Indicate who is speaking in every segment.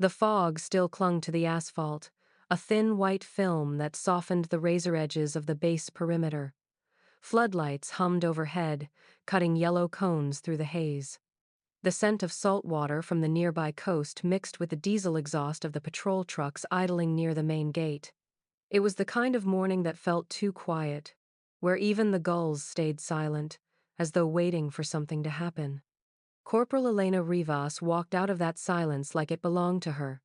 Speaker 1: The fog still clung to the asphalt, a thin white film that softened the razor edges of the base perimeter. Floodlights hummed overhead, cutting yellow cones through the haze. The scent of salt water from the nearby coast mixed with the diesel exhaust of the patrol trucks idling near the main gate. It was the kind of morning that felt too quiet, where even the gulls stayed silent, as though waiting for something to happen. Corporal Elena Rivas walked out of that silence like it belonged to her.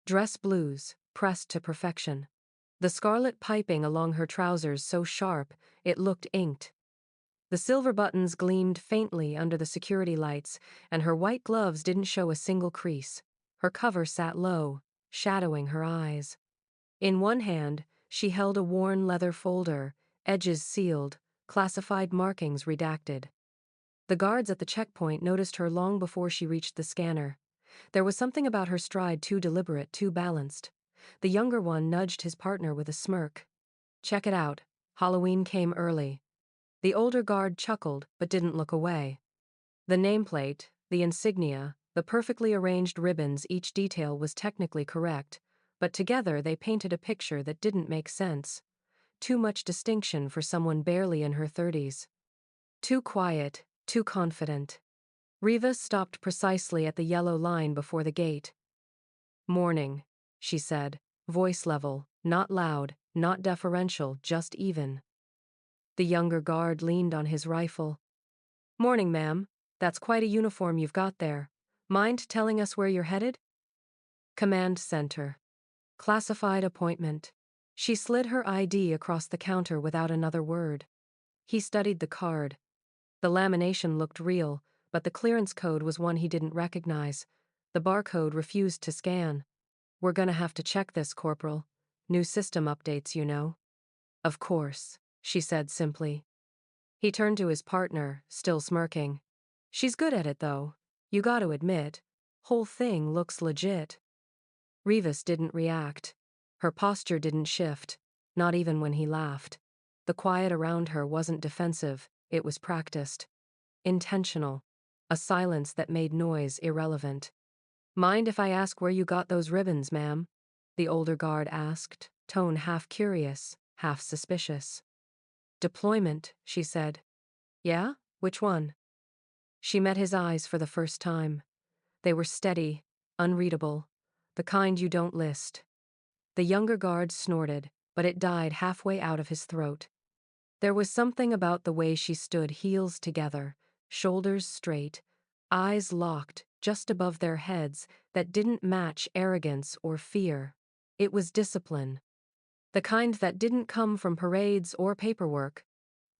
Speaker 1: Dress blues, pressed to perfection. The scarlet piping along her trousers so sharp, it looked inked. The silver buttons gleamed faintly under the security lights, and her white gloves didn't show a single crease. Her cover sat low, shadowing her eyes. In one hand, she held a worn leather folder, edges sealed, classified markings redacted. The guards at the checkpoint noticed her long before she reached the scanner. There was something about her stride too deliberate, too balanced. The younger one nudged his partner with a smirk. "Check it out. Halloween came early." The older guard chuckled, but didn't look away. The nameplate, the insignia, the perfectly arranged ribbons, each detail was technically correct, but together they painted a picture that didn't make sense. Too much distinction for someone barely in her 30s. Too quiet, too confident. Rivas stopped precisely at the yellow line before the gate. "Morning," she said, voice level, not loud, not deferential, just even. The younger guard leaned on his rifle. "Morning, ma'am. That's quite a uniform you've got there. Mind telling us where you're headed?" "Command center. Classified appointment." She slid her ID across the counter without another word. He studied the card. The lamination looked real, but the clearance code was one he didn't recognize. The barcode refused to scan. "We're gonna have to check this, Corporal. New system updates, you know." "Of course," she said simply. He turned to his partner, still smirking. "She's good at it, though. You gotta admit. Whole thing looks legit." Rivas didn't react. Her posture didn't shift, not even when he laughed. The quiet around her wasn't defensive, it was practiced. Intentional. A silence that made noise irrelevant. "Mind if I ask where you got those ribbons, ma'am?" the older guard asked, tone half curious, half suspicious. "Deployment," she said. "Yeah? Which one?" She met his eyes for the first time. They were steady, unreadable, the kind you don't list. The younger guard snorted, but it died halfway out of his throat. There was something about the way she stood, heels together, shoulders straight, eyes locked just above their heads, that didn't match arrogance or fear. It was discipline. The kind that didn't come from parades or paperwork.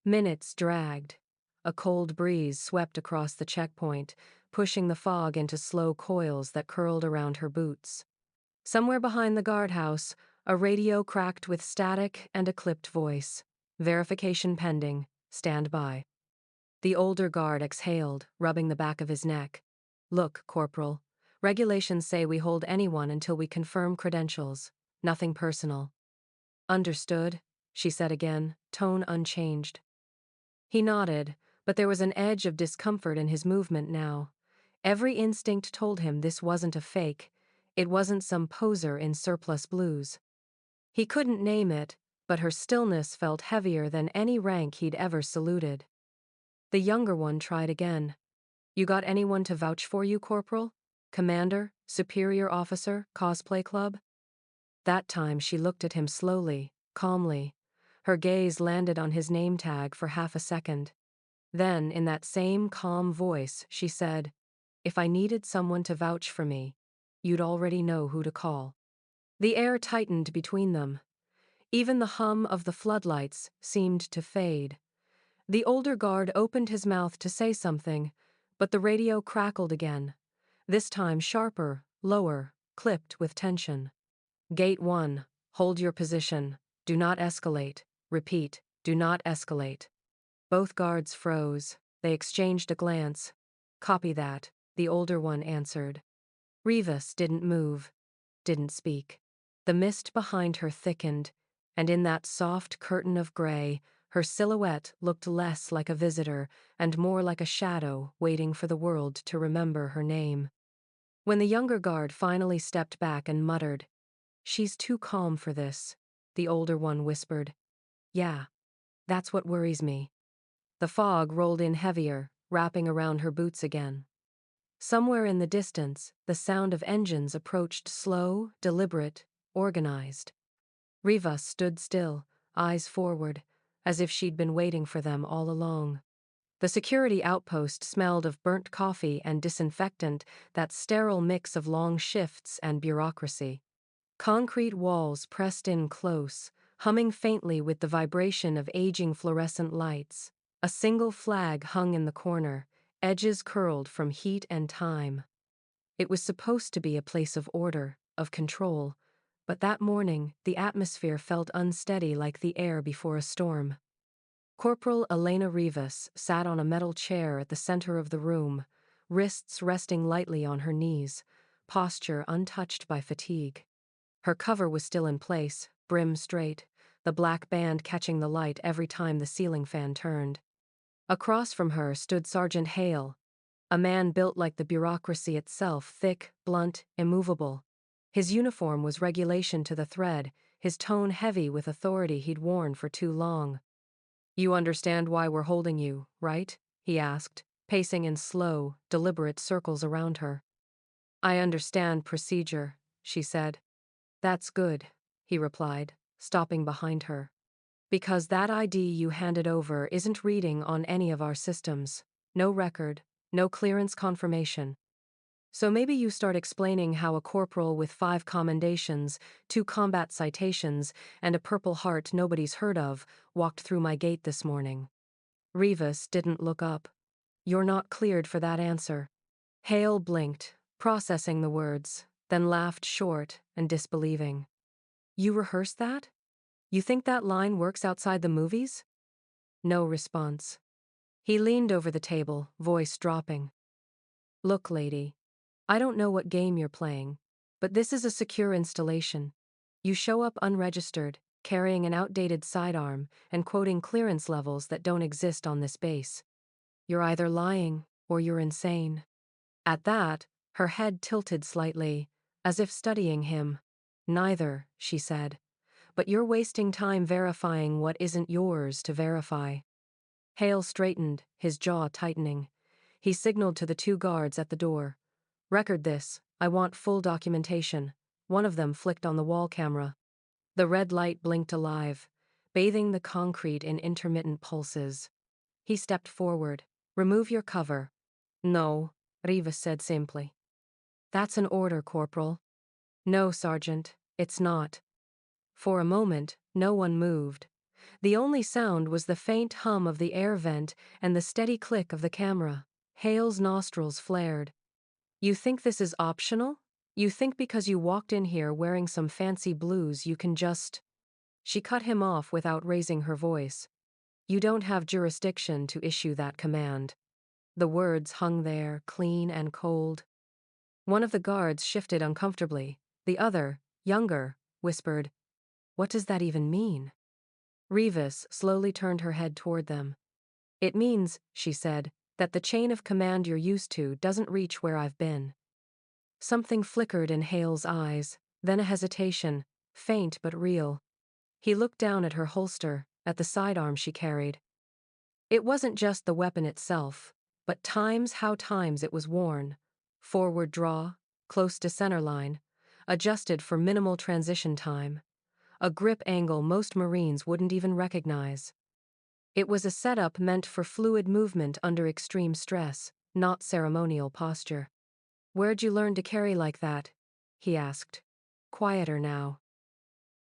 Speaker 1: Minutes dragged. A cold breeze swept across the checkpoint, pushing the fog into slow coils that curled around her boots. Somewhere behind the guardhouse, a radio cracked with static and a clipped voice. "Verification pending. Stand by." The older guard exhaled, rubbing the back of his neck. "Look, Corporal. Regulations say we hold anyone until we confirm credentials. Nothing personal." "Understood," she said again, tone unchanged. He nodded, but there was an edge of discomfort in his movement now. Every instinct told him this wasn't a fake. It wasn't some poser in surplus blues. He couldn't name it, but her stillness felt heavier than any rank he'd ever saluted. The younger one tried again. "You got anyone to vouch for you, Corporal? Commander, superior officer, cosplay club?" That time she looked at him slowly, calmly. Her gaze landed on his name tag for half a second. Then, in that same calm voice, she said, "If I needed someone to vouch for me, you'd already know who to call." The air tightened between them. Even the hum of the floodlights seemed to fade. The older guard opened his mouth to say something, but the radio crackled again. This time sharper, lower, clipped with tension. "Gate 1. Hold your position. Do not escalate. Repeat, do not escalate." Both guards froze. They exchanged a glance. "Copy that," the older one answered. Rivas didn't move, didn't speak. The mist behind her thickened, and in that soft curtain of gray, her silhouette looked less like a visitor and more like a shadow waiting for the world to remember her name. When the younger guard finally stepped back and muttered, "She's too calm for this," the older one whispered, "Yeah, that's what worries me." The fog rolled in heavier, wrapping around her boots again. Somewhere in the distance, the sound of engines approached slow, deliberate, organized. Riva stood still, eyes forward, as if she'd been waiting for them all along. The security outpost smelled of burnt coffee and disinfectant, that sterile mix of long shifts and bureaucracy. Concrete walls pressed in close, humming faintly with the vibration of aging fluorescent lights. A single flag hung in the corner, edges curled from heat and time. It was supposed to be a place of order, of control, but that morning the atmosphere felt unsteady like the air before a storm. Corporal Elena Rivas sat on a metal chair at the center of the room, wrists resting lightly on her knees, posture untouched by fatigue. Her cover was still in place, brim straight, the black band catching the light every time the ceiling fan turned. Across from her stood Sergeant Hale, a man built like the bureaucracy itself, thick, blunt, immovable. His uniform was regulation to the thread, his tone heavy with authority he'd worn for too long. "You understand why we're holding you, right?" he asked, pacing in slow, deliberate circles around her. "I understand procedure," she said. "That's good," he replied, stopping behind her. "Because that ID you handed over isn't reading on any of our systems. No record, no clearance confirmation. So maybe you start explaining how a corporal with 5 commendations, 2 combat citations, and a Purple Heart nobody's heard of walked through my gate this morning." Rivas didn't look up. "You're not cleared for that answer." Hale blinked, processing the words, then laughed short and disbelieving. "You rehearsed that? You think that line works outside the movies?" No response. He leaned over the table, voice dropping. "Look, lady, I don't know what game you're playing, but this is a secure installation. You show up unregistered, carrying an outdated sidearm, and quoting clearance levels that don't exist on this base. You're either lying or you're insane." At that, her head tilted slightly, as if studying him. "Neither," she said. "But you're wasting time verifying what isn't yours to verify." Hale straightened, his jaw tightening. He signaled to the 2 guards at the door. "Record this. I want full documentation." One of them flicked on the wall camera. The red light blinked alive, bathing the concrete in intermittent pulses. He stepped forward. "Remove your cover." "No," Rivas said simply. "That's an order, Corporal." "No, Sergeant, it's not." For a moment, no one moved. The only sound was the faint hum of the air vent and the steady click of the camera. Hale's nostrils flared. "You think this is optional? You think because you walked in here wearing some fancy blues you can just—" She cut him off without raising her voice. "You don't have jurisdiction to issue that command." The words hung there, clean and cold. One of the guards shifted uncomfortably. The other, younger, whispered, "What does that even mean?" Rivas slowly turned her head toward them. "It means," she said, "that the chain of command you're used to doesn't reach where I've been." Something flickered in Hale's eyes, then a hesitation, faint but real. He looked down at her holster, at the sidearm she carried. It wasn't just the weapon itself, but how times it was worn. Forward draw, close to centerline, adjusted for minimal transition time. A grip angle most Marines wouldn't even recognize. It was a setup meant for fluid movement under extreme stress, not ceremonial posture. "Where'd you learn to carry like that?" he asked. Quieter now.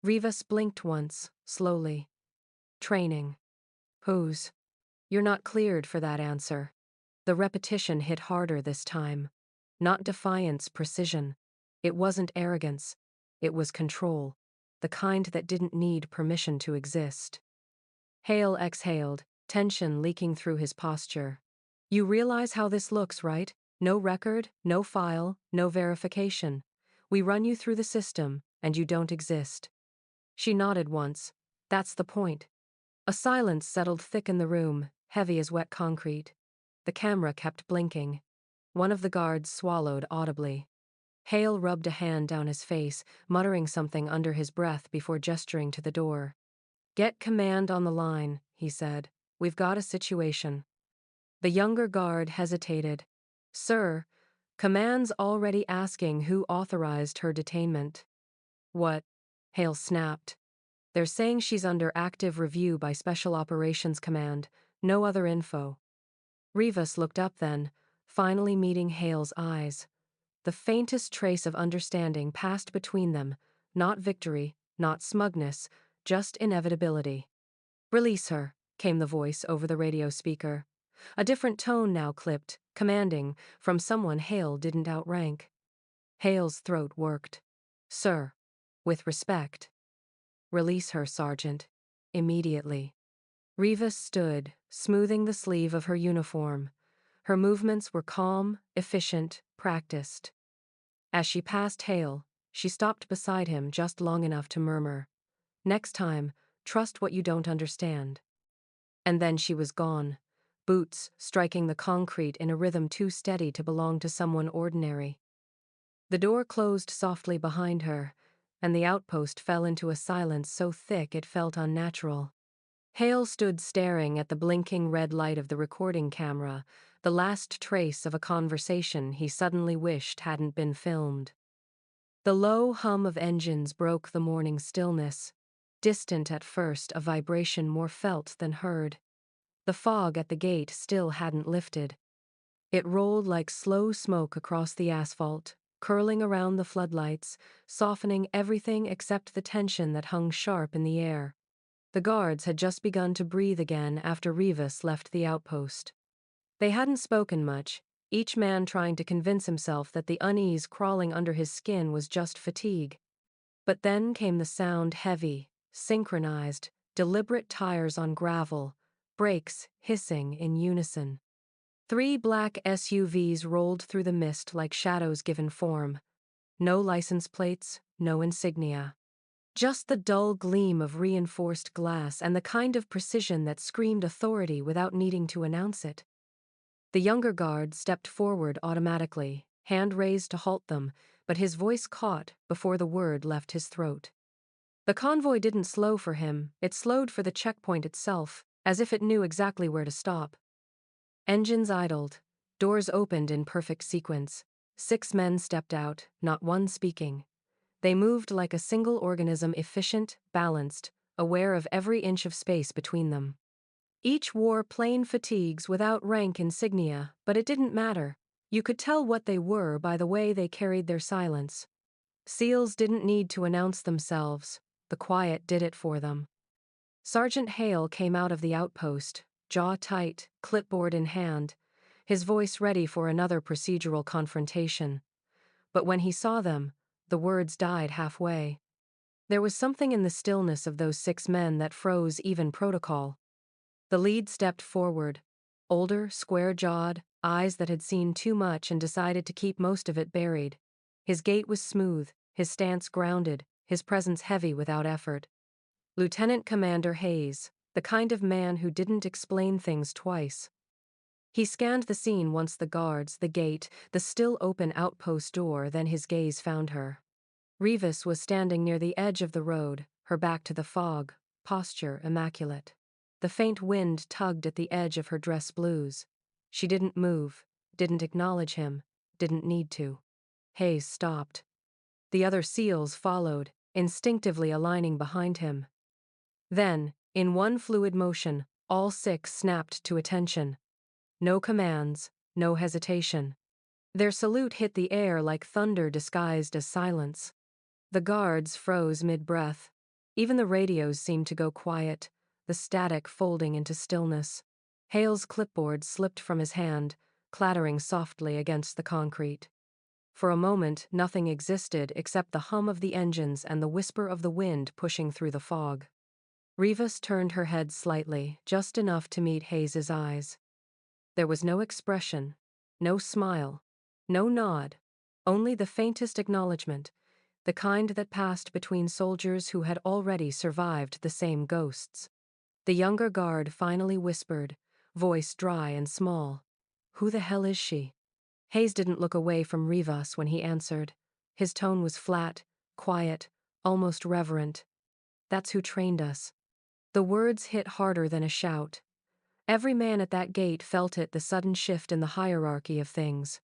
Speaker 1: Rivas blinked once, slowly. "Training." "Whose?" "You're not cleared for that answer." The repetition hit harder this time. Not defiance, precision. It wasn't arrogance. It was control. The kind that didn't need permission to exist. Hale exhaled, tension leaking through his posture. "You realize how this looks, right? No record, no file, no verification. We run you through the system, and you don't exist." She nodded once. "That's the point." A silence settled thick in the room, heavy as wet concrete. The camera kept blinking. One of the guards swallowed audibly. Hale rubbed a hand down his face, muttering something under his breath before gesturing to the door. "Get command on the line," he said. "We've got a situation." The younger guard hesitated. "Sir, command's already asking who authorized her detainment." "What?" Hale snapped. "They're saying she's under active review by Special Operations Command. No other info." Rivas looked up then, finally meeting Hale's eyes. The faintest trace of understanding passed between them, not victory, not smugness, just inevitability. "Release her," came the voice over the radio speaker. A different tone now clipped, commanding, from someone Hale didn't outrank. Hale's throat worked. "Sir, with respect." "Release her, Sergeant. Immediately." Rivas stood, smoothing the sleeve of her uniform. Her movements were calm, efficient, practiced. As she passed Hale, she stopped beside him just long enough to murmur, "Next time, trust what you don't understand." And then she was gone, boots striking the concrete in a rhythm too steady to belong to someone ordinary. The door closed softly behind her, and the outpost fell into a silence so thick it felt unnatural. Hale stood staring at the blinking red light of the recording camera, the last trace of a conversation he suddenly wished hadn't been filmed. The low hum of engines broke the morning stillness, distant at first, a vibration more felt than heard. The fog at the gate still hadn't lifted. It rolled like slow smoke across the asphalt, curling around the floodlights, softening everything except the tension that hung sharp in the air. The guards had just begun to breathe again after Rivas left the outpost. They hadn't spoken much, each man trying to convince himself that the unease crawling under his skin was just fatigue. But then came the sound, heavy, synchronized, deliberate tires on gravel, brakes hissing in unison. 3 black SUVs rolled through the mist like shadows given form. No license plates, no insignia. Just the dull gleam of reinforced glass and the kind of precision that screamed authority without needing to announce it. The younger guard stepped forward automatically, hand raised to halt them, but his voice caught before the word left his throat. The convoy didn't slow for him, it slowed for the checkpoint itself, as if it knew exactly where to stop. Engines idled, doors opened in perfect sequence. 6 men stepped out, not one speaking. They moved like a single organism, efficient, balanced, aware of every inch of space between them. Each wore plain fatigues without rank insignia, but it didn't matter. You could tell what they were by the way they carried their silence. SEALs didn't need to announce themselves, the quiet did it for them. Sergeant Hale came out of the outpost, jaw tight, clipboard in hand, his voice ready for another procedural confrontation. But when he saw them, the words died halfway. There was something in the stillness of those 6 men that froze even protocol. The lead stepped forward, older, square-jawed, eyes that had seen too much and decided to keep most of it buried. His gait was smooth, his stance grounded, his presence heavy without effort. Lieutenant Commander Hayes, the kind of man who didn't explain things twice. He scanned the scene once, the guards, the gate, the still open outpost door, then his gaze found her. Rivas was standing near the edge of the road, her back to the fog, posture immaculate. The faint wind tugged at the edge of her dress blues. She didn't move, didn't acknowledge him, didn't need to. Hayes stopped. The other SEALs followed, instinctively aligning behind him. Then, in one fluid motion, all 6 snapped to attention. No commands, no hesitation. Their salute hit the air like thunder disguised as silence. The guards froze mid-breath. Even the radios seemed to go quiet, the static folding into stillness. Hale's clipboard slipped from his hand, clattering softly against the concrete. For a moment, nothing existed except the hum of the engines and the whisper of the wind pushing through the fog. Rivas turned her head slightly, just enough to meet Hayes's eyes. There was no expression, no smile, no nod, only the faintest acknowledgement, the kind that passed between soldiers who had already survived the same ghosts. The younger guard finally whispered, voice dry and small, "Who the hell is she?" Hayes didn't look away from Rivas when he answered, His tone was flat, quiet, almost reverent. That's who trained us. The words hit harder than a shout. Every man at that gate felt it, the sudden shift in the hierarchy of things.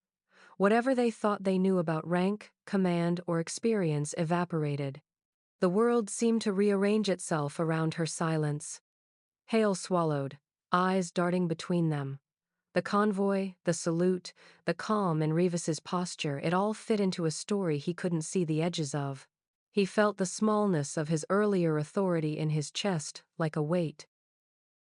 Speaker 1: Whatever they thought they knew about rank, command, or experience evaporated. The world seemed to rearrange itself around her silence. Hale swallowed, eyes darting between them. The convoy, the salute, the calm in Revis's posture, it all fit into a story he couldn't see the edges of. He felt the smallness of his earlier authority in his chest, like a weight.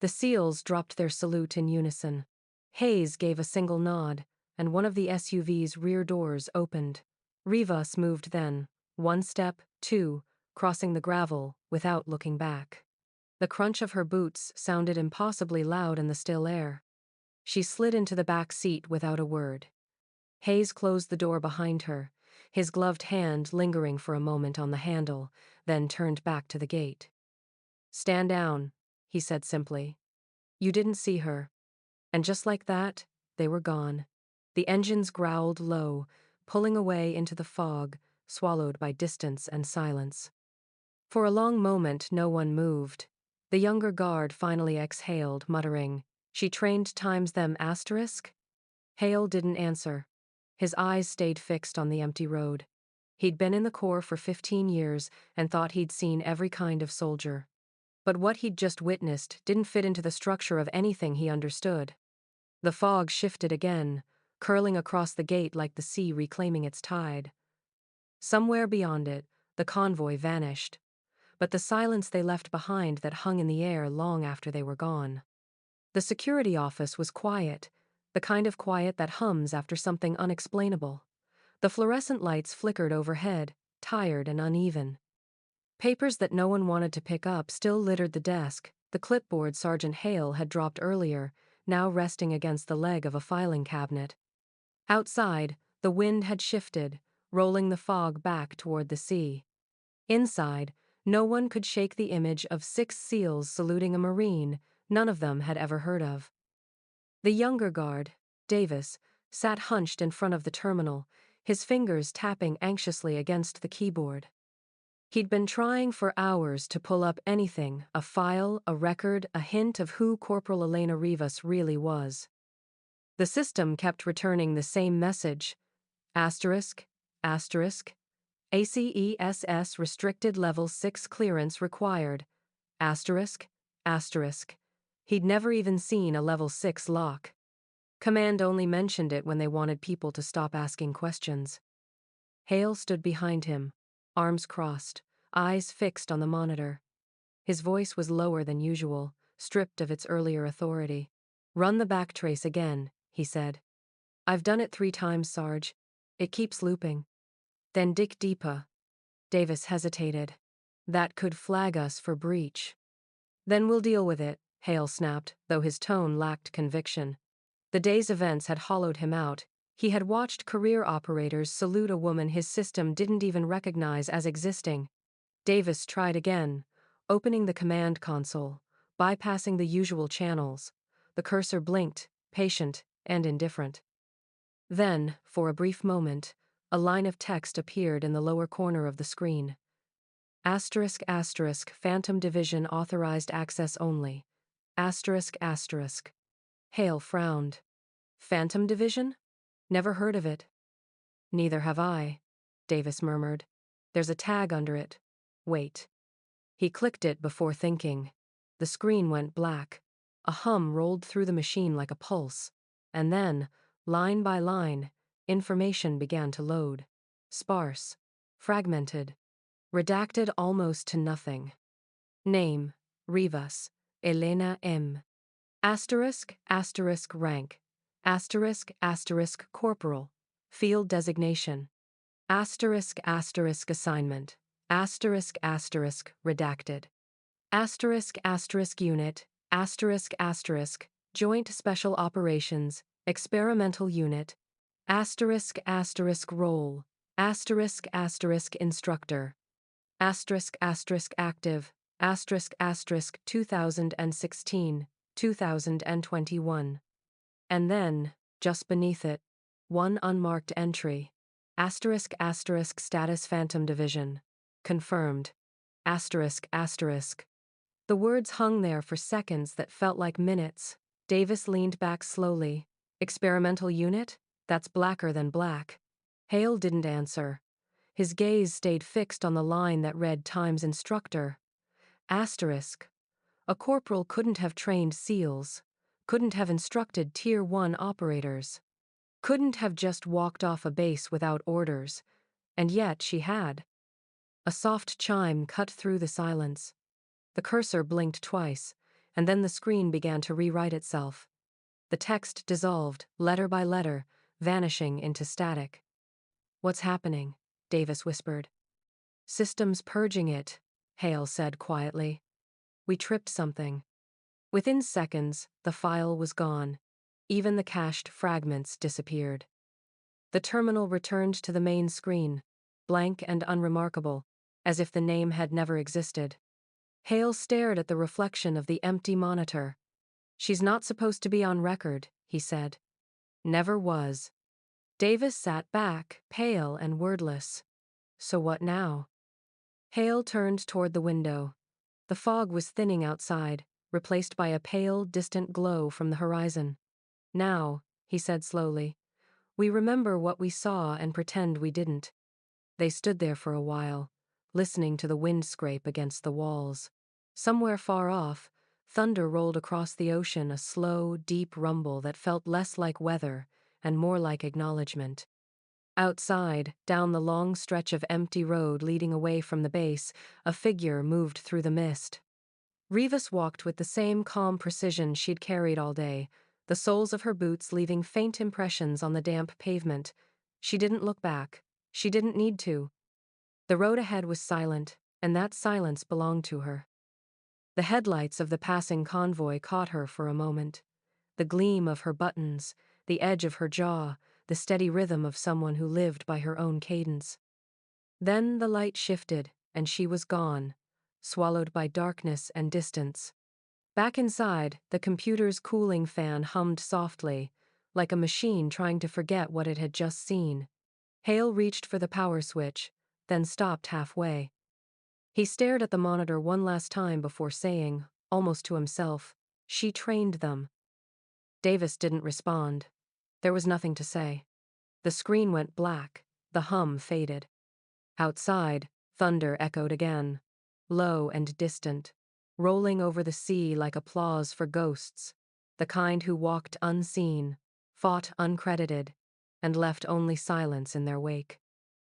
Speaker 1: The SEALs dropped their salute in unison. Hayes gave a single nod, and one of the SUV's rear doors opened. Rivas moved then, one step, two, crossing the gravel, without looking back. The crunch of her boots sounded impossibly loud in the still air. She slid into the back seat without a word. Hayes closed the door behind her, his gloved hand lingering for a moment on the handle, then turned back to the gate. "Stand down," he said simply. "You didn't see her." And just like that, they were gone. The engines growled low, pulling away into the fog, swallowed by distance and silence. For a long moment, no one moved. The younger guard finally exhaled, muttering, "She trained times them asterisk?" Hale didn't answer. His eyes stayed fixed on the empty road. He'd been in the Corps for 15 years and thought he'd seen every kind of soldier. But what he'd just witnessed didn't fit into the structure of anything he understood. The fog shifted again, curling across the gate like the sea reclaiming its tide. Somewhere beyond it, the convoy vanished. But the silence they left behind that hung in the air long after they were gone. The security office was quiet, the kind of quiet that hums after something unexplainable. The fluorescent lights flickered overhead, tired and uneven. Papers that no one wanted to pick up still littered the desk, the clipboard Sergeant Hale had dropped earlier, now resting against the leg of a filing cabinet. Outside, the wind had shifted, rolling the fog back toward the sea. Inside, no one could shake the image of 6 SEALs saluting a Marine none of them had ever heard of. The younger guard, Davis, sat hunched in front of the terminal, his fingers tapping anxiously against the keyboard. He'd been trying for hours to pull up anything, a file, a record, a hint of who Corporal Elena Rivas really was. The system kept returning the same message, asterisk, asterisk, ACESS restricted level 6 clearance required, asterisk, asterisk. He'd never even seen a level 6 lock. Command only mentioned it when they wanted people to stop asking questions. Hale stood behind him, arms crossed, eyes fixed on the monitor. His voice was lower than usual, stripped of its earlier authority. "Run the backtrace again," he said. "I've done it 3 times, Sarge. It keeps looping." "Then dig deeper." Davis hesitated. "That could flag us for breach." "Then we'll deal with it," Hale snapped, though his tone lacked conviction. The day's events had hollowed him out. He had watched career operators salute a woman his system didn't even recognize as existing. Davis tried again, opening the command console, bypassing the usual channels. The cursor blinked, patient and indifferent. Then, for a brief moment, a line of text appeared in the lower corner of the screen. Asterisk asterisk Phantom Division authorized access only. Asterisk asterisk. Hale frowned. Phantom Division? Never heard of it. "Neither have I," Davis murmured. "There's a tag under it. Wait." He clicked it before thinking. The screen went black. A hum rolled through the machine like a pulse. And then, line by line, information began to load. Sparse. Fragmented. Redacted almost to nothing. Name, Rivas, Elena M. Asterisk, asterisk rank. Asterisk, asterisk corporal. Field designation. Asterisk, asterisk assignment. Asterisk, asterisk redacted. Asterisk, asterisk unit. Asterisk, asterisk Joint Special Operations, Experimental Unit. Asterisk, asterisk role. Asterisk, asterisk instructor. Asterisk, asterisk active. Asterisk, 2016, 2021. And then, just beneath it, one unmarked entry. Asterisk asterisk status Phantom Division. Confirmed. Asterisk asterisk. The words hung there for seconds that felt like minutes. Davis leaned back slowly. Experimental unit? That's blacker than black. Hale didn't answer. His gaze stayed fixed on the line that read Times Instructor. Asterisk. A corporal couldn't have trained SEALs. Couldn't have instructed Tier 1 operators. Couldn't have just walked off a base without orders. And yet she had. A soft chime cut through the silence. The cursor blinked twice, and then the screen began to rewrite itself. The text dissolved, letter by letter, vanishing into static. "What's happening?" Davis whispered. "Systems purging it," Hale said quietly. "We tripped something." Within seconds, the file was gone. Even the cached fragments disappeared. The terminal returned to the main screen, blank and unremarkable, as if the name had never existed. Hale stared at the reflection of the empty monitor. "She's not supposed to be on record," he said. "Never was." Davis sat back, pale and wordless. "So what now?" Hale turned toward the window. The fog was thinning outside, replaced by a pale, distant glow from the horizon. "Now," he said slowly, "we remember what we saw and pretend we didn't." They stood there for a while, listening to the wind scrape against the walls. Somewhere far off, thunder rolled across the ocean, a slow, deep rumble that felt less like weather and more like acknowledgement. Outside, down the long stretch of empty road leading away from the base, a figure moved through the mist. Rivas walked with the same calm precision she'd carried all day, the soles of her boots leaving faint impressions on the damp pavement. She didn't look back. She didn't need to. The road ahead was silent, and that silence belonged to her. The headlights of the passing convoy caught her for a moment. The gleam of her buttons, the edge of her jaw, the steady rhythm of someone who lived by her own cadence. Then the light shifted, and she was gone, swallowed by darkness and distance. Back inside, the computer's cooling fan hummed softly, like a machine trying to forget what it had just seen. Hale reached for the power switch, then stopped halfway. He stared at the monitor one last time before saying, almost to himself, "She trained them." Davis didn't respond. There was nothing to say. The screen went black, the hum faded. Outside, thunder echoed again, low and distant, rolling over the sea like applause for ghosts, the kind who walked unseen, fought uncredited, and left only silence in their wake.